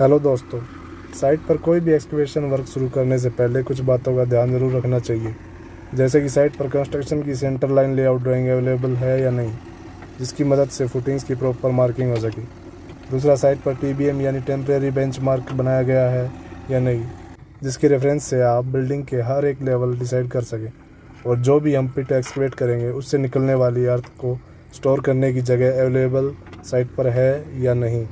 Hello दोस्तों, site पर कोई भी एक्सकवेशन वर्क शुरू करने से पहले कुछ बातों का ध्यान जरूर रखना चाहिए। जैसे कि साइट पर कंस्ट्रक्शन की centre line layout drawing available है या नहीं, जिसकी मदद से फुटिंग्स की प्रॉपर मार्किंग हो सके। दूसरा, साइट पर टीबीएम यानी टेम्परेरी बेंचमार्क बनाया गया है या नहीं, जिसके रेफरेंस से आप बिल्डिंग के हर एक लेवल डिसाइड कर सकें। और जो भी हम पिट एक्सकवेट करेंगे उससे निकलने वाली अर्थ को स्टोर करने की जगह अवेलेबल साइट पर है या नहीं।